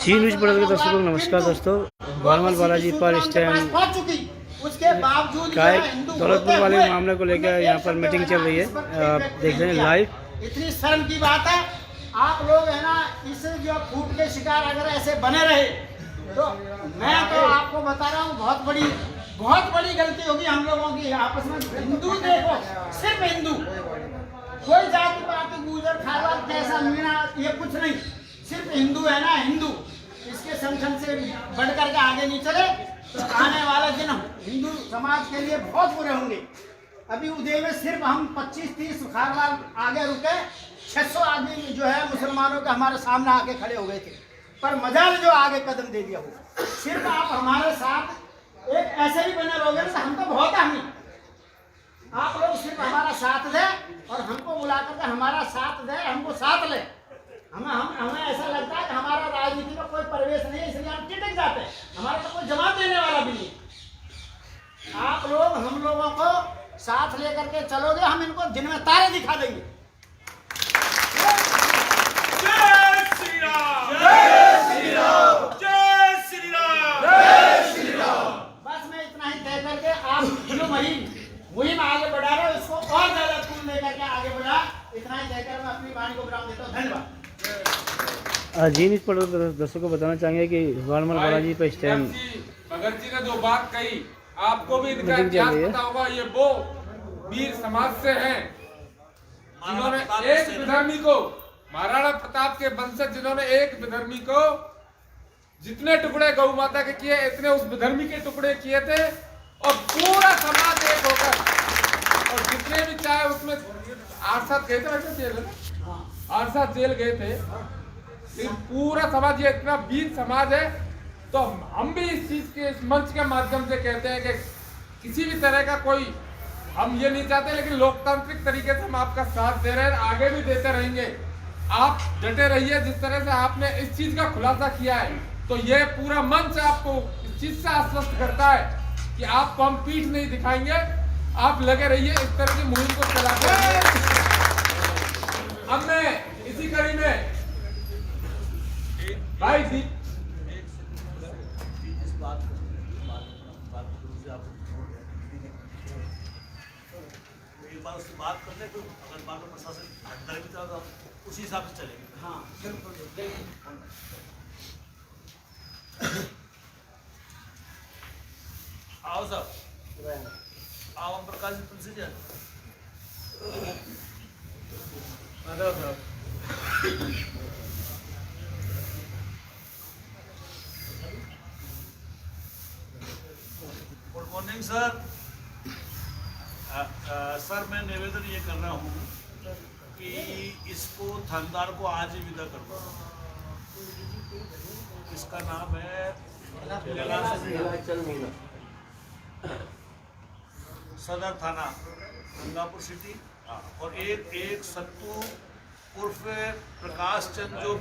जी news पढ़ने के दर्शकों को नमस्कार दोस्तों। वारमल बालाजी पर इस टाइम उसके बावजूद काय दौलतपुर वाले मामले को लेकर यहाँ पर मीटिंग चल रही है। आप देख रहे हैं लाइव। इतनी शर्म की बात है, आप लोग है ना इस जो फूट के शिकार अगर ऐसे बने रहे तो मैं तो आपको बता रहा हूँ बहुत बड़ी गलती होगी हम लोगों की। आपस में हिंदू देखो, सिर्फ हिंदू, कोई जाति पाति गुजर खारवाल कैसा मीना ये कुछ नहीं, सिर्फ हिंदू है ना हिंदू। इसके संगठन से बढ़कर के आगे नहीं चले तो आने वाले दिन हिंदू समाज के लिए बहुत बुरे होंगे। अभी उदय में सिर्फ हम 25-30 खारवाल आगे रुके, 600 आदमी जो है मुसलमानों के हमारे सामने आके खड़े हो गए थे, पर मजाल जो आगे कदम दे दिया वो। सिर्फ आप हमारे साथ एक ऐसे ही बने रहोगे तो हम तो बहुत हम आप लोग सिर्फ हमारा साथ दे और हमको बुला करके हमारा साथ दे, हमको साथ ले। हमें ऐसा लगता है कि हमारा राजनीति में कोई प्रवेश नहीं है, इसलिए हम टिक जाते हैं। हमारा तो कोई जवाब देने वाला भी नहीं। आप लोग हम लोगों को साथ लेकर के चलोगे, हम इनको दिन में तारे दिखा देंगे। जय श्री राम, जय श्री राम, जय श्री राम, जय श्री राम। बस मैं इतना ही कह करके आप जो मुहिम आगे बढ़ा रहे हो इसको और ज्यादा तूल लेकर के आगे बढ़ा, इतना ही कहकर मैं अपनी वाणी को विराम देता हूँ। धन्यवाद। जी न्यूज़ पढ़ने के दर्शकों को बताना चाहेंगे कि वारमल बालाजी पर इस टाइम भगत जी ने जो बात कही आपको भी इनका इतिहास पता होगा। ये वो वीर समाज से हैं जिन्होंने एक विधर्मी को, महाराणा प्रताप के वंशज जिन्होंने एक विधर्मी को जितने टुकड़े गौ माता के किए इतने उस विधर्मी के टुकड़े किए थे, और पूरा समाज एक होकर, और जितने भी चाहे उसमें 8-7 गए थे, वैसे जेल 8-7 जेल गए थे, लेकिन पूरा समाज ये इतना वीर समाज है। तो हम भी इस चीज के, इस मंच के माध्यम से कहते हैं कि किसी भी तरह का कोई हम ये नहीं चाहते, लेकिन लोकतांत्रिक तरीके से हम आपका साथ दे रहे हैं, आगे भी देते रहेंगे। आप डटे रहिए। जिस तरह से आपने इस चीज का खुलासा किया है, तो ये पूरा मंच आपको इस चीज से आश्वस्त करता है कि आपको हम पीठ नहीं दिखाएंगे। आप लगे रहिए, इस तरह की मुहिम को चलाते रहिए। हमने इसी कड़ी में भाई जी उससे बात करने को, अगर मान लो प्रशासन अंदर भी तो उसी हिसाब से चलेगी। हाँ बिल्कुल। आओ सर, आओ हम Prakash ji, Tulsi ji good morning sir. Sir मैं निवेदन ये कर रहा हूँ कि इसको थानेदार को आज ही विदा कर दो। इसका नाम है सदर थाना गंगापुर सिटी, और एक सत्तू उर्फ प्रकाश चंद जो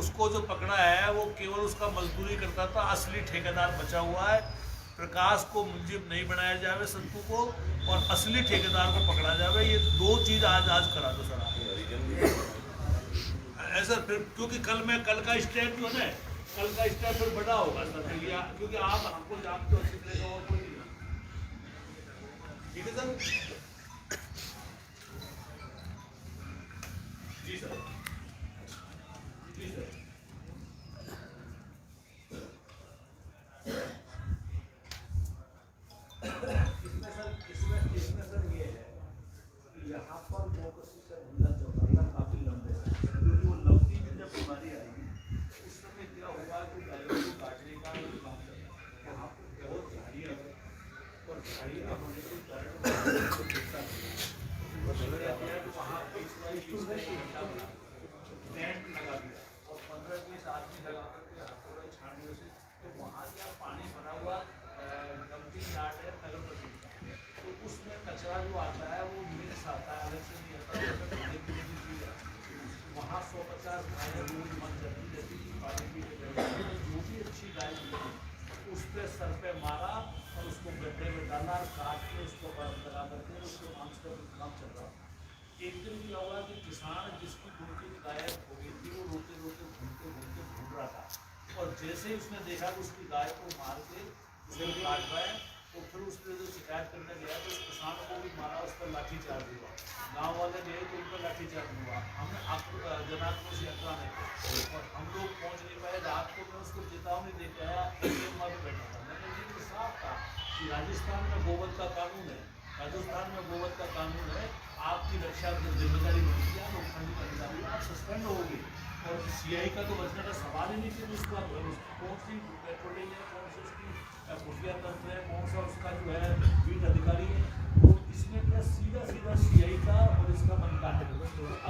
उसको जो पकड़ा है वो केवल उसका मजदूरी करता था, असली ठेकेदार बचा हुआ है। प्रकाश को मुंजिब नहीं बनाया जावे, सत्तू को, और असली ठेकेदार को पकड़ा जावे। ये दो चीज आज करा दो सर ऐसा, फिर क्योंकि कल का स्टेप जो है, कल का स्टेप फिर बड़ा होगा सर, क्योंकि आप हमको जानते हो, सीखने का और कोई नहीं। ठीक है सर। जी सर, जी सर। इसमें सर ये है कि यहाँ पर चौकसी का धंधा चल रहा था काफी लंबे से, क्योंकि वो लंबी में जब बीमारी आएगी उस समय क्या होगा कि गायों को काटने का काम चल रहा है। यहाँ पर बहुत झाड़ियाँ है, और झाड़ियाँ होने के कारण वहाँ टेंट लगा दिया और 15-20 आदमी लगा करके हथौड़े छानियों से, तो वहाँ क्या पानी भरा हुआ डंपिंग यार्ड है नगर परिषद का, तो उसमें कचरा जो आता है वो मिक्स आता है, अलग से नहीं आता, खाने पीने की चीज़ है। वहाँ 150 गायें रोज मर जाती, जैसे कि पानी पीने गए, जो भी अच्छी गाय मिली उस पर सर पे मारा और उसको गड्ढे में डाला और काट के उसको बर्फ लगा करके उसको मांस का काम चल रहा। एक दिन क्या हुआ कि किसान जिसकी 2-3 गायें हो गई थी, वो रोते रोते घूमते घूमते और जैसे ही उसने देखा कि उसकी गाय को मार के उसे काट रहा है, तो फिर उसने जो शिकायत करने गया तो उस किसान को भी मारा, उस पर लाठीचार्ज हुआ। गाँव वाले गए तो उन पर लाठीचार्ज हुआ। हमने जनाक्रोश यात्रा में और हम लोग पहुँच नहीं पाए। रात को मैं उसको चेतावनी दे के आया, में बैठा था। मैंने ये तो साफ था कि राजस्थान में गोवध का कानून है, राजस्थान में गोवध का कानून है, आपकी रक्षा जिम्मेदारी बनती है, लोकतांत्रिक अधिकारी आप सस्पेंड होगी। और सीआई का तो बचने का सवाल ही नहीं कि उसका कौन सी पेट्रोलिंग है, कौन सी उसकी खुफिया तंत्र है, कौन सा उसका जो है फील्ड अधिकारी है। तो इसमें क्या सीधा सीधा सीआई का और इसका बनता है। तो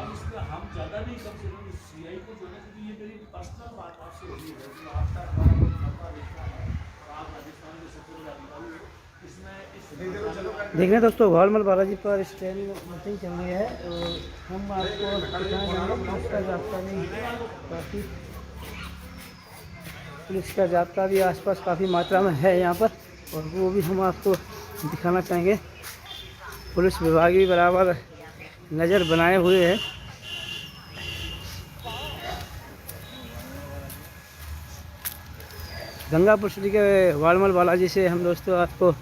अब इसमें हम ज़्यादा नहीं, कम से कम सीआई को जो है, क्योंकि ये मेरी पर्सनल बात आपसे हो रही है कि आपका हमारा कोई मौका देखता है और आप राजस्थान के सबसे बड़े अधिकारी हो। देखने दोस्तों, गौरमल बालाजी पर स्टैंड मीटिंग चल रही है और हम आपको पुलिस का जाब्ता भी काफ़ी, पुलिस का जाब्ता भी आसपास काफ़ी मात्रा में है यहाँ पर, और वो भी हम आपको दिखाना चाहेंगे। पुलिस विभाग भी बराबर नज़र बनाए हुए है। गंगापुर सिटी के गौरमल बालाजी से हम दोस्तों आपको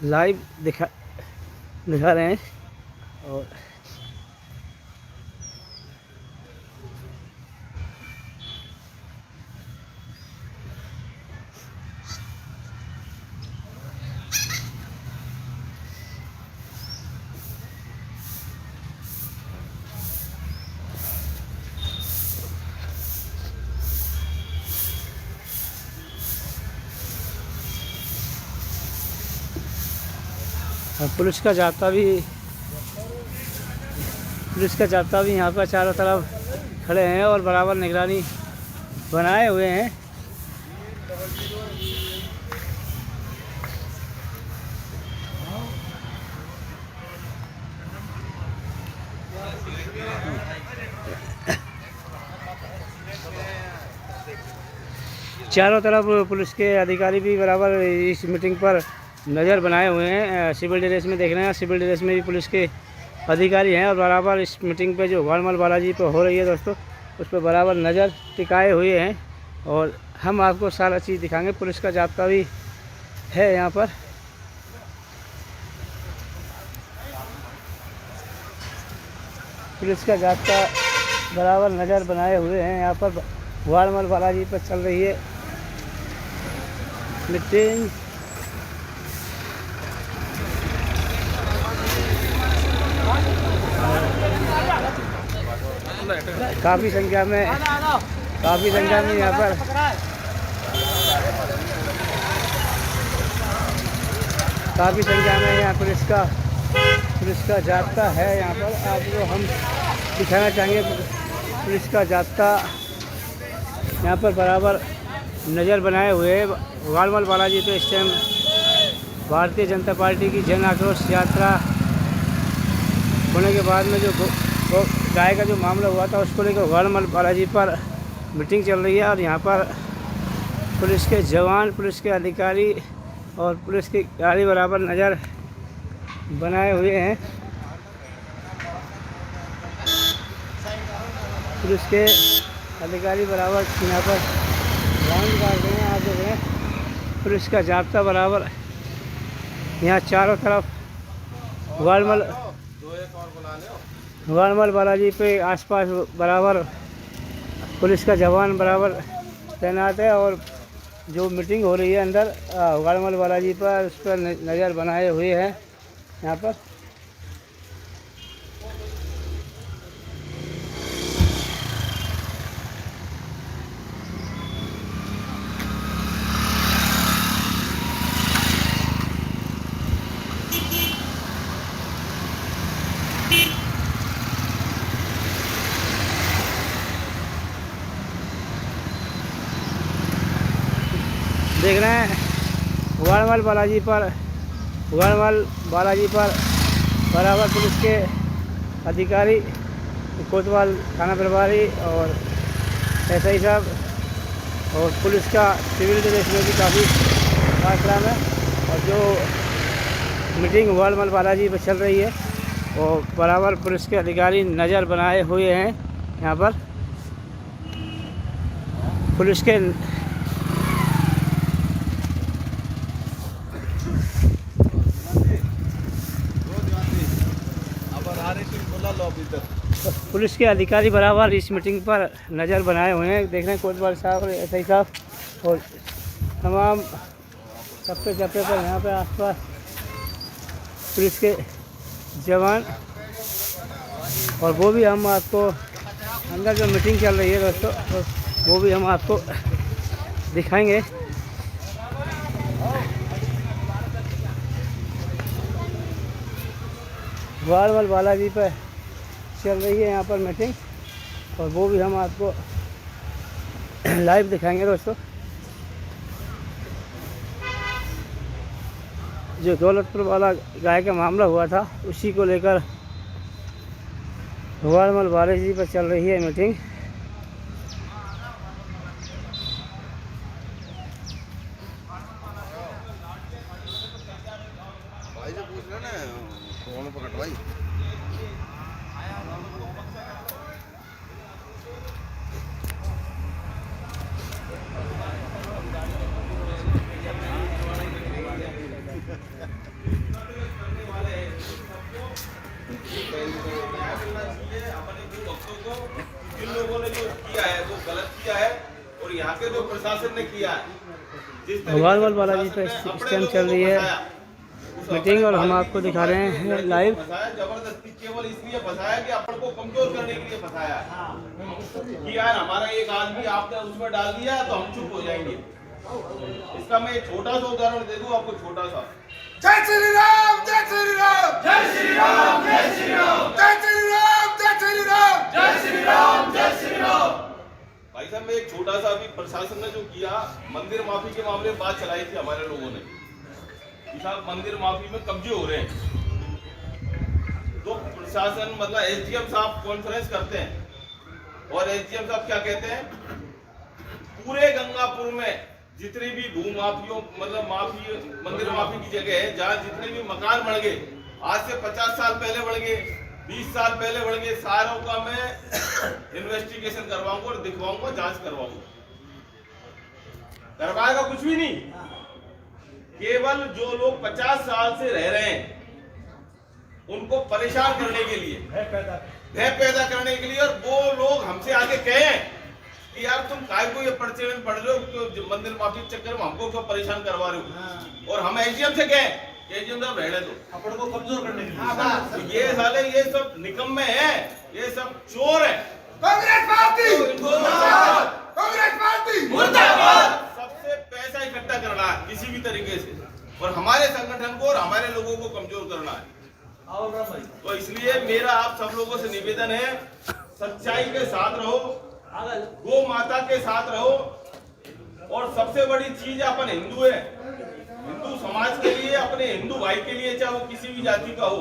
लाइव दिखा रहे हैं। और पुलिस का जाब्ता भी यहाँ पर चारों तरफ खड़े हैं और बराबर निगरानी बनाए हुए हैं। चारों तरफ पुलिस के अधिकारी भी बराबर इस मीटिंग पर नज़र बनाए हुए हैं। सिविल ड्रेस में देख रहे हैं, सिविल ड्रेस में भी पुलिस के अधिकारी हैं और बराबर इस मीटिंग पे जो गौरमल बालाजी पे हो रही है दोस्तों, उस पर बराबर नज़र टिकाए हुए हैं। और हम आपको सारा चीज़ दिखाएंगे। पुलिस का जाब्ता भी है यहाँ पर। पुलिस का जाब्ता बराबर नज़र बनाए हुए हैं। यहाँ पर गौरमल बालाजी पर चल रही है मीटिंग। काफ़ी संख्या में यहाँ पर यहाँ पुलिस का जाब्ता है। यहाँ पर आपको हम दिखाना चाहेंगे। पुलिस का जाब्ता यहाँ पर बराबर नज़र बनाए हुए गौरमल बालाजी पे इस टाइम भारतीय जनता पार्टी की जन आक्रोश यात्रा होने के बाद में जो गाय का जो मामला हुआ था उसको लेकर गौरमल बालाजी पर मीटिंग चल रही है। और यहाँ पर पुलिस के जवान, पुलिस के अधिकारी और पुलिस की गाड़ी बराबर नज़र बनाए हुए हैं। पुलिस के अधिकारी बराबर यहाँ पर राउंड काट रहे हैं। आप देख रहे हैं पुलिस का जाब्ता बराबर यहाँ चारों तरफ गौरमल बालाजी पे आसपास बराबर पुलिस का जवान बराबर तैनात है। और जो मीटिंग हो रही है अंदर गौरमल बालाजी पर, उस पर नज़र बनाए हुए हैं यहाँ पर। देख रहे हैं गौरमल बालाजी पर बराबर पुलिस के अधिकारी, कोतवाल थाना प्रभारी और एसआई साहब और पुलिस का सिविल ड्रेस में भी काफ़ी मात्रा में। और जो मीटिंग गौरमल बालाजी पर चल रही है और बराबर पुलिस के अधिकारी नज़र बनाए हुए हैं यहाँ पर। पुलिस के पुलिस के अधिकारी बराबर इस मीटिंग पर नज़र बनाए हुए हैं। देख रहे हैं कोतवाल साहब और एसआई साहब और तमाम चप्पे चप्पे पर यहाँ पे आसपास पुलिस के जवान, और वो भी हम आपको अंदर जो मीटिंग चल रही है दोस्तों, वो भी हम आपको दिखाएंगे। वारवल बालाजी पर चल रही है यहाँ पर मीटिंग, और वो भी हम आपको लाइव दिखाएंगे दोस्तों। जो दौलतपुर वाला गाय का मामला हुआ था, उसी को लेकर वारवल बालाजी पर चल रही है मीटिंग। भाई से पूछ लो ना कौन पकड़ भाई। जिन लोगों ने जो किया है वो गलत किया है, और यहाँ के जो प्रशासन ने किया है, जिस तरीके से वारवल बालाजी पर प्रशासन ने इस अपने टाइम लोगों चल को रही है फंसाया, उस मीटिंग, और अपने हम बात आपको को दिखा रहे हैं लड़कियों लाइव। को फंसाया, जबरदस्ती केवल इसलिए फंसाया कि अपन को कमजोर करने के लिए फंसाया है कि यार हमारा एक आदमी आपने उसमें डाल दिया तो हम चुप हो जाएंगे। इसका मैं एक छोटा सा उदाहरण दे दूं आपको, छोटा सा। जय श्री राम, जय श्री राम, जय श्री राम, जय श्री राम, जय श्री राम, जय श्री राम, जय श्री राम, जय श्री राम। भाई साहब, मैं एक छोटा सा अभी प्रशासन ने जो किया, मंदिर माफी के मामले में बात चलाई थी हमारे लोगों ने कि साहब मंदिर माफी में कब्जे हो रहे हैं। तो प्रशासन मतलब एसडीएम साहब कॉन्फ्रेंस करते हैं, और एसडीएम साहब क्या कहते हैं, पूरे गंगापुर में जितने भी भू माफियों मतलब माफी मंदिर माफी की जगह है, जहाँ जितने भी मकान बन गए, आज से 50 साल पहले बढ़ गए, 20 साल पहले बढ़ गए, सारों का मैं इन्वेस्टिगेशन करवाऊंगा और दिखवाऊंगा, जांच करवाऊंगा। करवाएगा कुछ भी नहीं, केवल जो लोग 50 साल से रह रहे हैं उनको परेशान करने के लिए, भय पैदा करने के लिए, और वो लोग हमसे आगे कहें कि यार तुम काय को ये पर्चे में पढ़ रहे हो, तो मंदिर माफी के चक्कर में हमको क्यों परेशान करवा रहे हो, और हम एसडीएम से कहें एसडीएम साहब रहने दो, अपन को कमजोर करने के लिए। तो ये साले ये सब निकम्मे हैं, ये सब चोर है। कांग्रेस पार्टी मुर्दाबाद, कांग्रेस पार्टी मुर्दाबाद। सबसे पैसा इकट्ठा करना है किसी भी तरीके से, और हमारे संगठन को और हमारे लोगों को कमजोर करना है। तो इसलिए मेरा आप सब लोगों से निवेदन है, सच्चाई के साथ रहो, गौ माता के साथ रहो, और सबसे बड़ी चीज अपन हिंदू है, हिंदू समाज के लिए, अपने हिंदू भाई के लिए, चाहे वो किसी भी जाति का हो,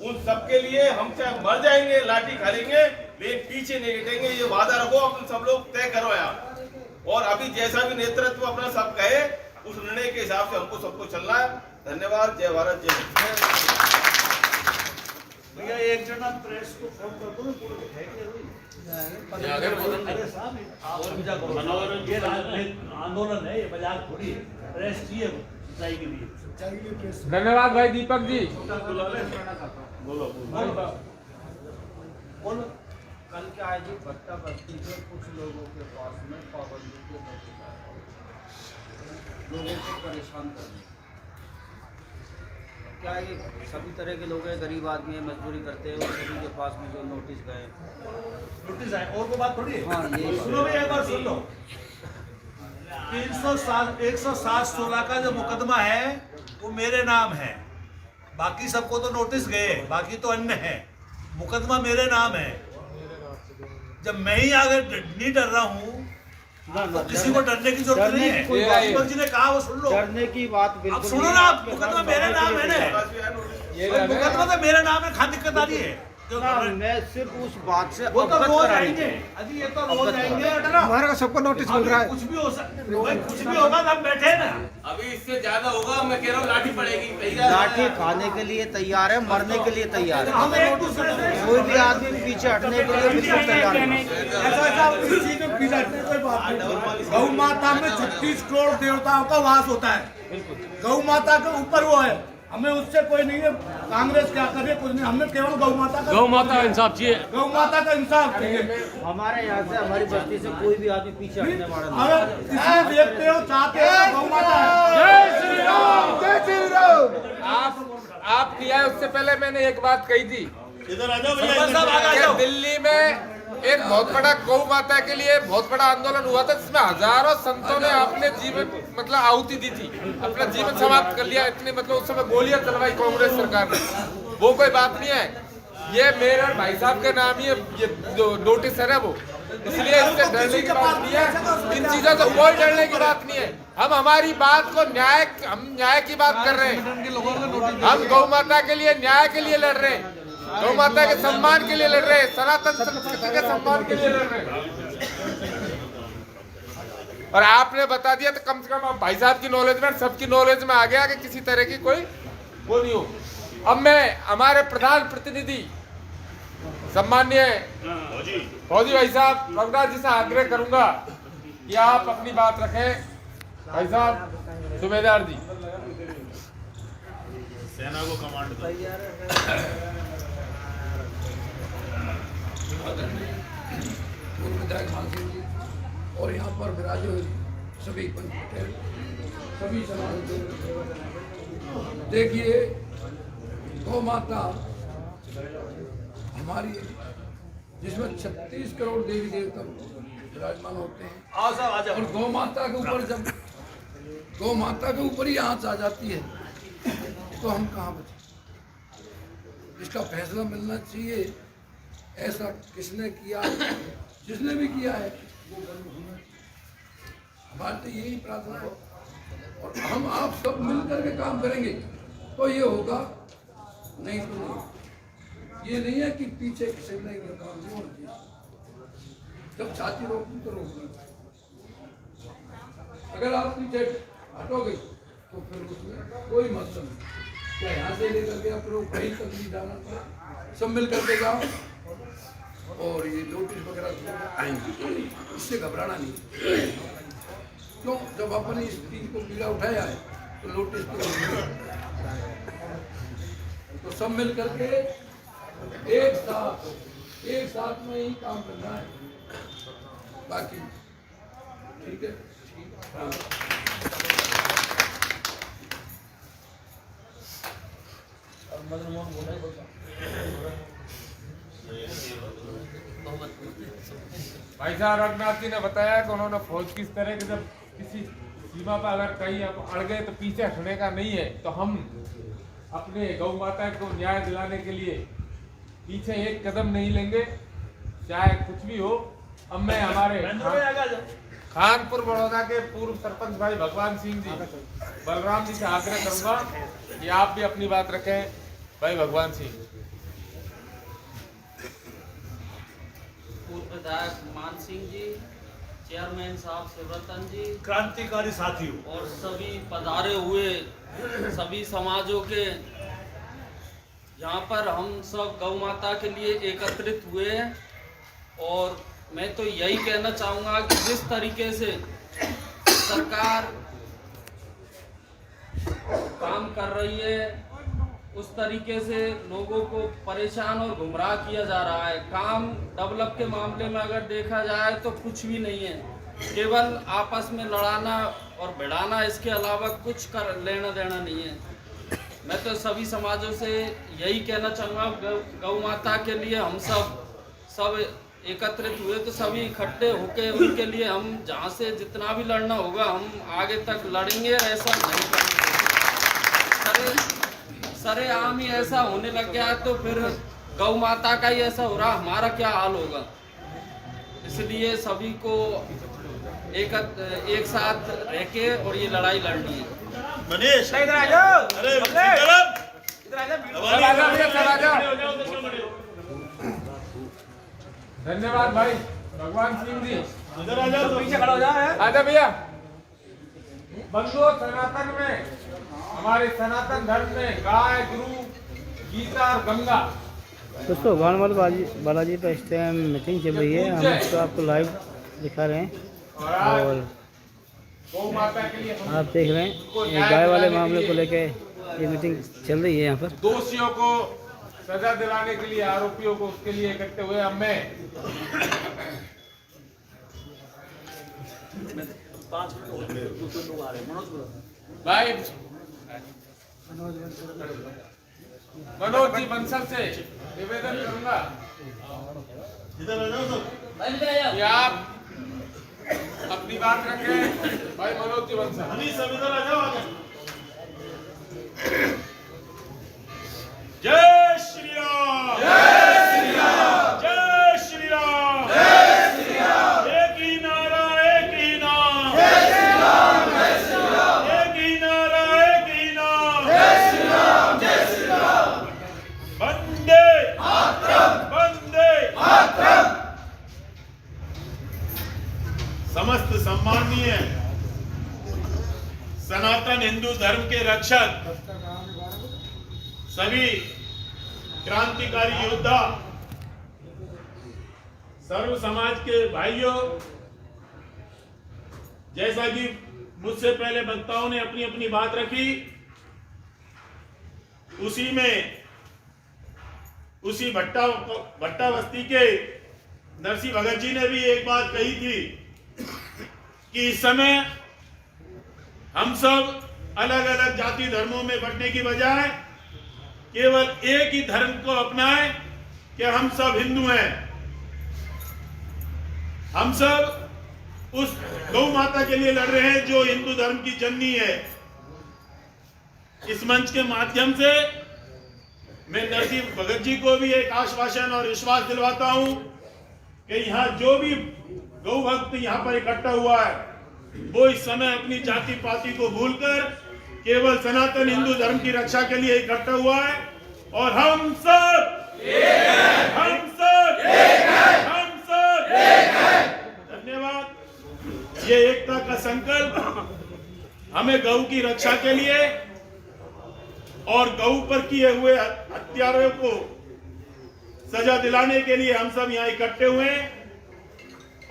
उन सब के लिए हम चाहे मर जाएंगे, लाठी खा लेंगे, लेकिन पीछे नहीं हटेंगे। ये वादा रखो, अपन सब लोग तय करो यार, और अभी जैसा भी नेतृत्व अपना सब कहे उस निर्णय के हिसाब से हमको सबको चलना है। धन्यवाद। जय भारत, जय हिंद। भैया एक जना प्रेस को फोन कर दो, पूरे है कि अरे साहब और भी जाकर ये आंदोलन है, ये मजाक थोड़ी है, प्रेस चाहिए सच्चाई के लिए। धन्यवाद भाई दीपक जी। बोलो। कल क्या है जी, भट्टा बस्ती के कुछ लोगों के पास में पाबंदी के लोगों को परेशान करने, क्या ये सभी तरह के लोग हैं, गरीब आदमी है, मजदूरी करते हैं, उन सभी के पास में जो नोटिस गए, नोटिस आए और को बात थोड़ी है। हाँ, ये सुनो भैया, एक बार सुन लो। 107/16 का जो मुकदमा है वो मेरे नाम है, बाकी सबको तो नोटिस गए, बाकी तो अन्य है, मुकदमा मेरे नाम है। जब मैं ही आगे नहीं डर रहा हूँ तो किसी को डरने की जरूरत नहीं है। दीपक जी ने कहा वो सुन लो, डरने की बात अब बिल्कुल सुनो नहीं ना, है। आप मुकदमा मेरे नाम है ना, मुकदमा तो मेरा नाम है, खान दिक्कत आ रही है। ना, मैं सिर्फ उस बात से वो तो अवगत रोज करानी आएंगे, थी। अभी ये तो रोज आएंगे, हमारे को सबको नोटिस मिल रहा है। कुछ भी हो सकता, कुछ भी होगा तो हम बैठे हैं ना। अभी इससे ज्यादा होगा, मैं कह रहा हूँ लाठी पड़ेगी। लाठी खाने के लिए तैयार है, मरने के लिए तैयार है, हम एक दूसरे से कोई भी आदमी पीछे हटने के लिए बिल्कुल तैयार नहीं। गौ माता में 36 करोड़ देवताओं का वास होता है, गौ माता के ऊपर वो है, हमें उससे कोई नहीं है। कांग्रेस क्या कर रही है, कुछ नहीं। हमने केवल गौ माता का इंसाफ चाहिए। गौ माता का इंसाफ चाहिए। हमारे यहाँ से हमारी बस्ती से कोई भी आदमी पीछे हटने वाला नहीं। अगर किसी देखते हो चाहते हो गौ माता है। जय श्री राम, जय श्री राम। आप किया है, उससे पहले मैंने एक बात कही थी इधर आ जाओ भैया, कि दिल्ली में एक बहुत बड़ा गौ माता के लिए बहुत बड़ा आंदोलन हुआ था, जिसमें हजारों संतों ने अपने जीवन मतलब आहुति दी थी, अपना जीवन समाप्त कर लिया। इतनी मतलब उस समय गोलियां चलवाई कांग्रेस सरकार ने। वो कोई बात नहीं है, ये मेयर भाई साहब के नाम ही ये नोटिस है ना, वो इसलिए इससे डरने की बात नहीं है। इन चीजों से कोई डरने की बात नहीं है। हम हमारी बात को हम न्याय की बात कर रहे हैं। हम गौ माता के लिए न्याय के लिए लड़ रहे हैं, गौ माता के सम्मान के लिए लड़ रहे हैं, सनातन संस्कृति के सम्मान के लिए लड़ रहे हैं। और आपने बता दिया तो कम से कम भाई साहब की नॉलेज में, सबकी नॉलेज में आ गया कि किसी तरह की कोई वो नहीं हो। अब मैं हमारे प्रधान प्रतिनिधि सम्मान्य फौजी भाई साहब रघुनाथ जी से आग्रह करूंगा कि आप अपनी बात रखें। भाई साहब सूबेदार जी, सेना को कमांड दो। विधायक मान सिंह जी और यहाँ पर विराजे हुए सभी पंच पटेल, सभी समाज के, देखिए गौ माता हमारी जिसमें 36 करोड़ देवी देवता विराजमान होते हैं। और गौ माता के ऊपर जब गौ माता के ऊपर ही आंच आ जाती है तो हम कहाँ बचे? इसका फैसला मिलना चाहिए। ऐसा किसने किया, जिसने भी किया है, हमारी तो यही प्रार्थना है। और हम आप सब मिलकर के काम करेंगे तो ये होगा, नहीं तो नहीं। ये नहीं है कि पीछे किसी नहीं काम नहीं होना चाहिए। जब छाती रोकनी तो रोकनी, अगर आप पीछे हटोगे तो फिर उसमें कोई मतलब नहीं। क्या यहाँ से लेकर के आप लोग कहीं तक नहीं जाना पड़ा, सब मिल करके जाओ। और ये नोटिस वगैरह आएंगे, इससे घबराना नहीं। क्यों? जब अपन इस चीज को पीड़ा उठाया है तो नोटिस तो सब मिल करके एक साथ में ही काम करना है। बाकी ठीक है। भाई साहब रघुनाथ जी ने बताया कि उन्होंने फौज किस तरह के जब किसी सीमा पर अगर कहीं आप अड़ गए तो पीछे हटने का नहीं है। तो हम अपने गौ माता को न्याय दिलाने के लिए पीछे एक कदम नहीं लेंगे, चाहे कुछ भी हो। अब मैं हमारे खानपुर बड़ौदा के पूर्व सरपंच भाई भगवान सिंह जी, बलराम जी से आग्रह करूंगा कि आप भी अपनी बात रखें। भाई भगवान सिंह। पूर्व विधायक मान सिंह जी, चेयरमैन साहब शिवरतन जी, क्रांतिकारी साथियों और सभी पधारे हुए सभी समाजों के, यहाँ पर हम सब गौ माता के लिए एकत्रित हुए हैं। और मैं तो यही कहना चाहूँगा कि जिस तरीके से सरकार काम कर रही है उस तरीके से लोगों को परेशान और गुमराह किया जा रहा है। काम डेवलप के मामले में अगर देखा जाए तो कुछ भी नहीं है, केवल आपस में लड़ाना और भिड़ाना, इसके अलावा कुछ कर लेना देना नहीं है। मैं तो सभी समाजों से यही कहना चाहूँगा, गौ माता के लिए हम सब एकत्रित हुए तो सभी इकट्ठे होके उनके लिए हम जहाँ से जितना भी लड़ना होगा हम आगे तक लड़ेंगे। ऐसा नहीं करेंगे, सरेआम ही ऐसा होने लग गया है तो फिर गौ माता का ही ऐसा हो रहा, हमारा क्या हाल होगा। इसलिए सभी को एक साथ रह के और ये लड़ाई लड़नी है। मनीष इधर आ जाओ, अरे धन्यवाद भाई भगवान सिंह जी। इधर आ जाओ, पीछे खड़ा हो जाओ। आजा भैया। बंधुओं, सनातन में, हमारे सनातन धर्म में गाय, गुरु, गीता और गंगा। दोस्तों भानमल बालाजी पर इस टाइम मीटिंग चल रही है, हम इसको आपको लाइव दिखा रहे हैं। और गौ माता के लिए आप देख रहे हैं ये गाय वाले मामले को लेके ये मीटिंग चल रही है यहाँ पर। दोषियों को सजा दिलाने के लिए, आरोपियों को उसके लिए इकट्ठे हुए। अब मैं भाई मनोज जी बंसल से निवेदन करूंगा कि आप अपनी बात रखें। भाई मनोज जी बंसल, जय श्री राम, जय श्री राम, जय श्री राम, जय श्री राम। एक ही नारा, एक ही नाम, जय श्री राम, जय श्री राम। एक ही नारा, एक ही नाम, जय श्री राम, जय श्री राम। वंदे मातरम, वंदे मातरम। समस्त सम्माननीय सनातन हिंदू धर्म के रक्षक, सभी क्रांतिकारी योद्धा, सर्व समाज के भाइयों, जैसा कि मुझसे पहले वक्ताओं ने अपनी अपनी बात रखी, उसी भट्टा बस्ती के नरसिंह भगत जी ने भी एक बात कही थी कि इस समय हम सब अलग अलग जाति धर्मों में बंटने की बजाय केवल एक ही धर्म को अपनाएं कि हम सब हिंदू हैं। हम सब उस गौ माता के लिए लड़ रहे हैं जो हिंदू धर्म की जननी है। इस मंच के माध्यम से मैं नरसिंह भगत जी को भी एक आश्वासन और विश्वास दिलवाता हूं कि यहाँ जो भी गौ भक्त यहाँ पर इकट्ठा हुआ है वो इस समय अपनी जाति पाति को भूलकर केवल सनातन हिंदू धर्म की रक्षा के लिए इकट्ठा हुआ है। और हम सब एक हैं, हम सब एक हैं, हम सब एक हैं। धन्यवाद। ये एकता का संकल्प हमें गौ की रक्षा के लिए और गौ पर किए हुए हत्यारों को सजा दिलाने के लिए हम सब यहाँ इकट्ठे हुए हैं।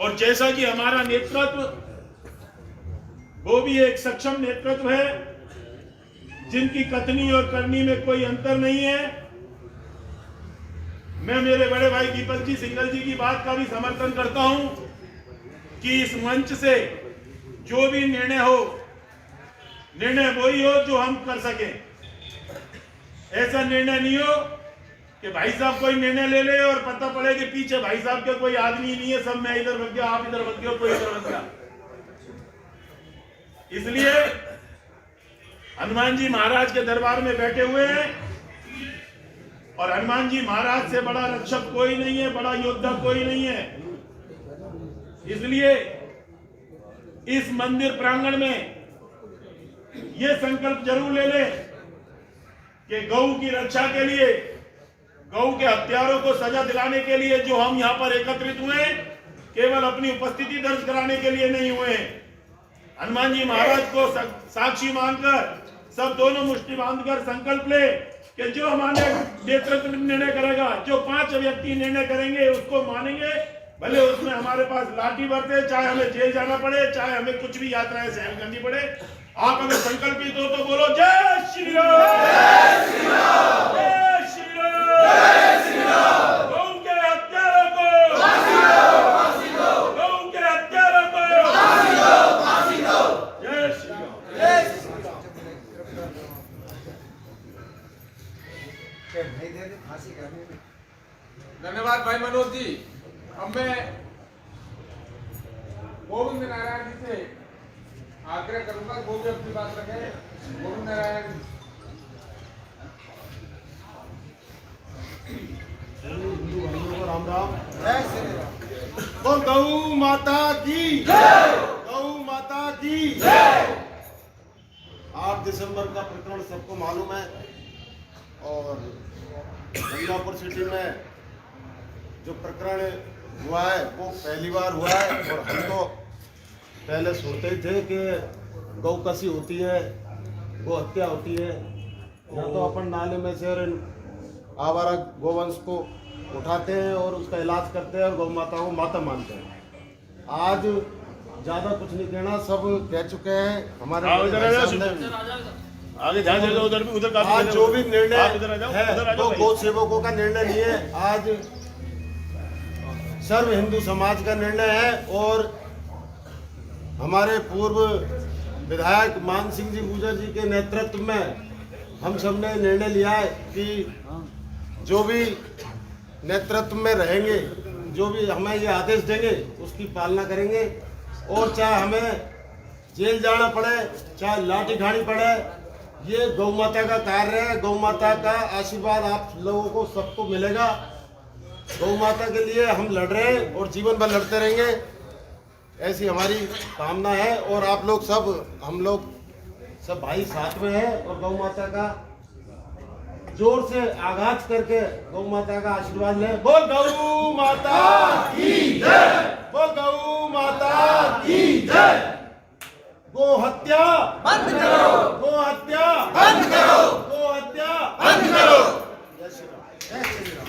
और जैसा कि हमारा नेतृत्व वो भी एक सक्षम नेतृत्व है जिनकी कथनी और करनी में कोई अंतर नहीं है। मैं मेरे बड़े भाई दीपक जी सिंघल जी की बात का भी समर्थन करता हूं कि इस मंच से जो भी निर्णय हो, निर्णय वही हो जो हम कर सके। ऐसा निर्णय नहीं हो कि भाई साहब कोई निर्णय ले ले और पता पड़े कि पीछे भाई साहब के कोई आदमी नहीं है, सब मैं इधर बच गया, आप इधर बच गए, कोई इधर बच गया। इसलिए हनुमान जी महाराज के दरबार में बैठे हुए हैं और हनुमान जी महाराज से बड़ा रक्षक कोई नहीं है, बड़ा योद्धा कोई नहीं है। इसलिए इस मंदिर प्रांगण में यह संकल्प जरूर ले ले कि गौ की रक्षा के लिए, गौ के हत्यारों को सजा दिलाने के लिए जो हम यहाँ पर एकत्रित हुए केवल अपनी उपस्थिति दर्ज कराने के लिए नहीं हुए। हनुमान जी महाराज को साक्षी मानकर सब दोनों मुट्ठी बांधकर संकल्प ले कि जो हमारे नेतृत्व निर्णय करेगा, जो 5 व्यक्ति निर्णय करेंगे उसको मानेंगे, भले उसमें हमारे पास लाठी बरते, चाहे हमें जेल जाना पड़े, चाहे हमें कुछ भी यात्राएं सहन करनी पड़े। आप अगर संकल्पित हो तो बोलो जय श्री राम, जय श्री राम, जय श्री राम, जय श्री राम। गौ के हत्यारों को फांसी दो, फांसी दो, गौ के हत्यारों को फांसी दो, फांसी दो। जय श्री राम, जय श्री राम। धन्यवाद भाई मनोज जी। अब मैं गोविंद नारायण जी से आग्रह करूंगा वो भी अपनी बात रखें। गोविंद नारायण राम राम, जय श्री राम। तो गौ माता की जय, गौ माता की जय। 8 दिसंबर का प्रकरण सबको मालूम है और गंगापुर सिटी में जो प्रकरण हुआ है वो पहली बार हुआ है। और हम तो पहले सुनते ही थे कि गौ कसी होती है, गौ हत्या होती है, या तो अपन नाले में से आवारा गोवंश को उठाते हैं और उसका इलाज करते हैं और गौ माता को माता मानते हैं। आज ज़्यादा कुछ नहीं कहना, सब कह चुके हैं हमारे आगे ध्यान देगा, उधर भी, उधर काफी आज जो भी निर्णय आप इधर आ जाओ, उधर आ है जाओ वो भाई। गौ सेवकों का निर्णय नहीं है, आज सर्व हिंदू समाज का निर्णय है। और हमारे पूर्व विधायक मान सिंह जी गुजर जी के नेतृत्व में हम सब ने निर्णय लिया है कि जो भी नेतृत्व में रहेंगे, जो भी हमें ये आदेश देंगे उसकी पालना करेंगे। और चाहे हमें जेल जाना पड़े, चाहे लाठी खानी पड़े, ये गौ माता का कार्य है। गौ माता का आशीर्वाद आप लोगों को सबको मिलेगा। गौ माता के लिए हम लड़ रहे हैं और जीवन भर लड़ते रहेंगे, ऐसी हमारी कामना है। और आप लोग सब, हम लोग सब भाई साथ में हैं और गौ माता का जोर से आगाज करके गौ माता का आशीर्वाद लें। बोल गौ माता की जय, बोल गौ माता की जय। गो हत्या बंद करो, गो हत्या बंद करो, गो हत्या बंद करो। जय श्री राम, जय श्री राम।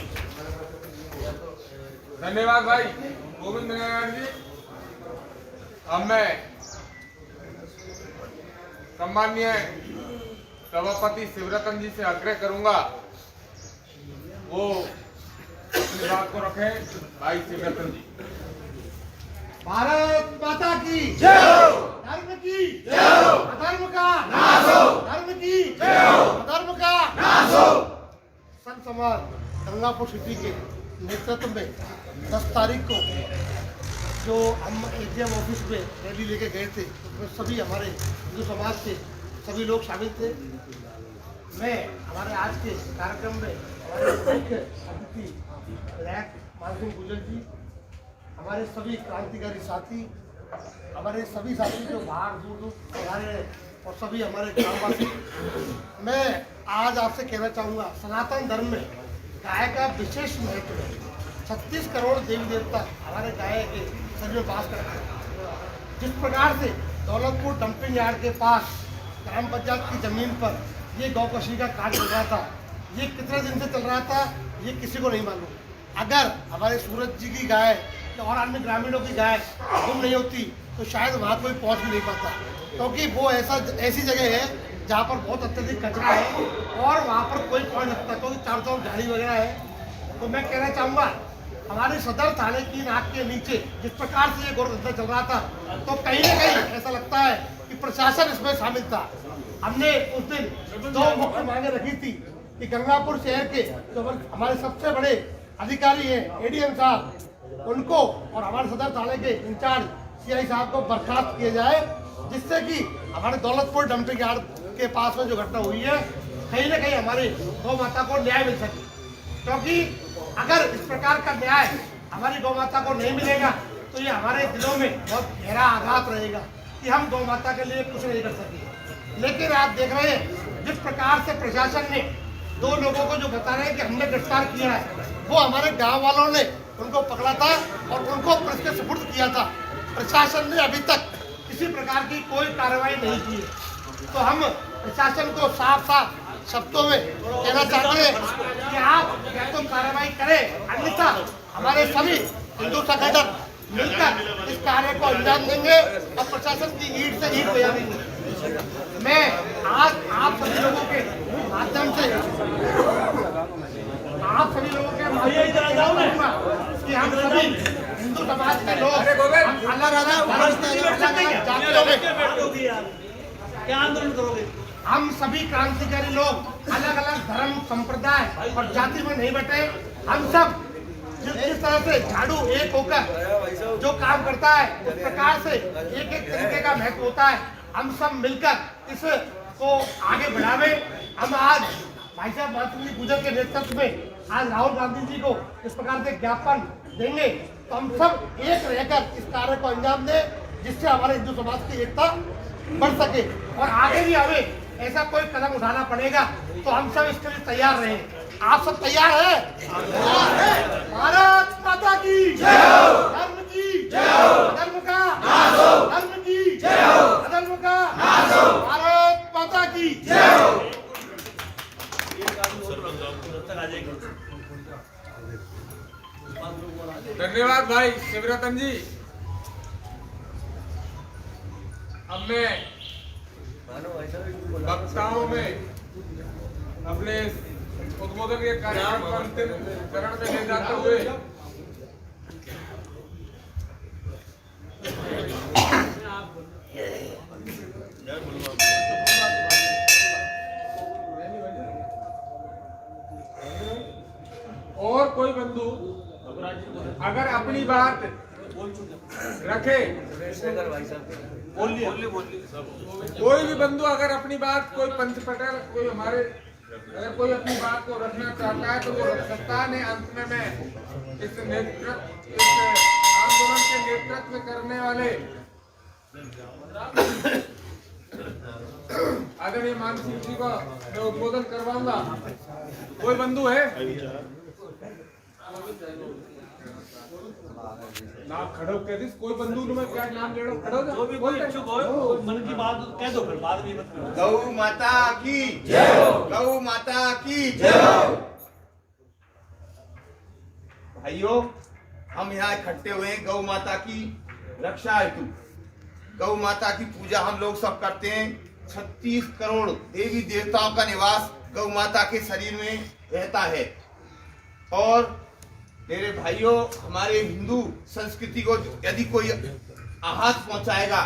धन्यवाद भाई गोविंद नारायण जी। अब मैं सम्माननीय सभापति शिवरतन जी से आग्रह करूंगा वो अपनी बात को रखें। भाई शिवरतन जी। भारत माता की जय हो, धर्म की जय हो, अधर्म का नाश हो, धर्म की जय हो, अधर्म का नाश हो। संत समाज गंगापुर सिटी के नेतृत्व में 10 तारीख को जो हम एजीएम ऑफिस में रैली लेके गए थे, उसमें सभी हमारे हिंदू समाज के सभी लोग शामिल थे। मैं हमारे आज के कार्यक्रम में हमारे मुख्य अतिथि विधायक मान सिंह गुजर जी, हमारे सभी क्रांतिकारी साथी, हमारे सभी साथी जो बाहर दूर दूर हमारे और सभी हमारे ग्रामवासी, मैं आज आपसे कहना चाहूँगा, सनातन धर्म में गाय का विशेष महत्व है। 36 करोड़ देवी देवता हमारे गाय के शरीर में वास करते हैं। जिस प्रकार से दौलतपुर डंपिंग यार्ड के पास ग्राम पंचायत की जमीन पर ये गौकशी का कार्य चल रहा था, ये कितने दिन से चल रहा था ये किसी को नहीं मालूम। अगर हमारे सूरज जी की गाय और अन्य ग्रामीणों की गाय गुम नहीं होती तो शायद वहाँ कोई पहुँच भी नहीं पाता, क्योंकि वो ऐसी जगह है जहाँ पर बहुत अत्यधिक कचरा है और वहाँ पर कोई पहुँच नहीं सकता, क्योंकि चारों तरफ झाड़ी वगैरह है। तो मैं कहना चाहूँगा, हमारे सदर थाने की नाक के नीचे जिस प्रकार से ये गौरतंत्र चल रहा था, तो कहीं ना कहीं ऐसा लगता है कि प्रशासन इसमें शामिल था। हमने उस दिन 2 मुख्य मांगे रखी थी कि गंगापुर शहर के जो हमारे सबसे बड़े अधिकारी हैं एडीएम साहब, उनको और हमारे सदर थाने के इंचार्ज सीआई साहब को बर्खास्त किया जाए, जिससे कि हमारे दौलतपुर डंपिंग यार्ड के पास में जो घटना हुई है, कहीं ना कहीं हमारे गौ माता को न्याय मिल सके। क्योंकि अगर इस प्रकार का न्याय हमारी गौ माता को नहीं मिलेगा तो ये हमारे दिलों में बहुत गहरा आघात रहेगा कि हम गौ माता के लिए कुछ नहीं कर सके। लेकिन आप देख रहे हैं जिस प्रकार से प्रशासन ने 2 लोगों को जो बता रहे हैं कि हमने गिरफ्तार किया है, वो हमारे गांव वालों ने उनको पकड़ा था और उनको पुलिस के सुपुर्द किया था। प्रशासन ने अभी तक किसी प्रकार की कोई कार्रवाई नहीं की है। तो हम प्रशासन को साफ शब्दों में कहना चाहते हैं कि आप या तो कार्रवाई करें, अन्यथा हमारे सभी हिंदू संगठन मिलकर इस कार्य को अंजाम देंगे और प्रशासन की ईंट से ईंट बजा देंगे। मैं आज आप सभी लोगों के माध्यम से कि हम सभी हिंदू समाज के लोग अलग जातियों में क्या आंदोलन करोगे? हम सभी क्रांतिकारी लोग अलग अलग धर्म संप्रदाय और जाति में नहीं बटे। हम सब जिस तरह से झाड़ू एक होकर जो काम करता है, उस प्रकार से एक एक तरीके का महत्व होता है। हम सब मिलकर इसको आगे बढ़ावे। हम आज भाई साहब मान सिंह गुजर के नेतृत्व में आज राहुल गांधी जी को इस प्रकार से ज्ञापन देंगे, तो हम सब एक रहकर इस कार्य को अंजाम दें, जिससे हमारे हिंदू समाज की एकता बढ़ सके। और आगे भी हमें ऐसा कोई कदम उठाना पड़ेगा तो हम सब इसके लिए तैयार रहें। आप सब तैयार हैं? भारत माता की जय हो, धर्म की जय हो, अधर्म का नाश हो, धर्म की जय हो, अधर्म का नाश हो, भारत माता की जय हो। धन्यवाद भाई शिवरतन जी। अब मैं वक्ताओं में अपने उद्बोधन के कार्यक्रम को अंतिम चरण में ले जाते हुए और कोई बंधु अगर अपनी बात रखे, कोई भी बंधु अगर अपनी बात, कोई पंच पटेल, कोई हमारे अगर कोई अपनी बात को रखना चाहता है तो वो रख सकता है। अंत में मैं इस आंदोलन के नेतृत्व करने वाले आदरणीय मान सिंह जी को मैं उद्बोधन करवाऊंगा। कोई बंधु है ना खड़ो कह दिस, कोई बंधु में क्या नाम ले लो, खड़ो जो भी कोई इच्छुक हो मन की बात कह दो, फिर बाद में मत करो। गौ माता की जय हो, गौ माता की जय हो। भाइयों, हम यहाँ इकट्ठे हुए हैं गौ माता की रक्षा हेतु। गौ माता की पूजा हम लोग सब करते हैं। 36 करोड़ देवी देवताओं का निवास गौ माता के शरीर में रहता है। और मेरे भाइयों, हमारे हिंदू संस्कृति को यदि कोई आहत पहुंचाएगा,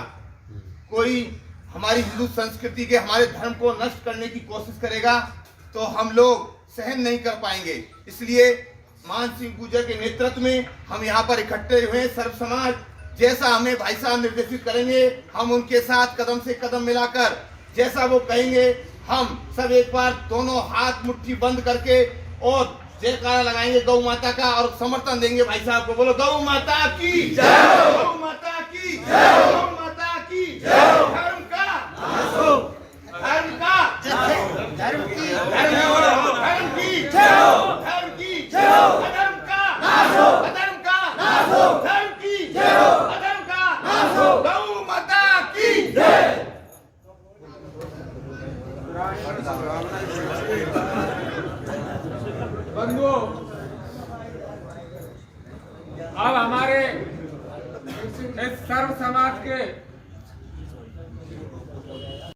कोई हमारी हिंदू संस्कृति के, हमारे धर्म को नष्ट करने की कोशिश करेगा, तो हम लोग सहन नहीं कर पाएंगे। इसलिए मान सिंह गुर्जर के नेतृत्व में हम यहाँ पर इकट्ठे हुए। सर्व समाज जैसा हमें भाई साहब निर्देशित करेंगे, हम उनके साथ कदम से कदम मिलाकर जैसा वो कहेंगे, हम सब एक बार दोनों हाथ मुट्ठी बंद करके और जयकारा लगाएंगे गौ माता का और समर्थन देंगे भाई साहब को। बोलो गौ माता की जय, गौ माता की जय, गौ माता की जय। धर्म का धर्म का धर्म की धर्म की धर्म की धर्म का धर्म का धर्म की धर्म का गौ माता की जय। बंधुओं, अब हमारे इस सर्व समाज के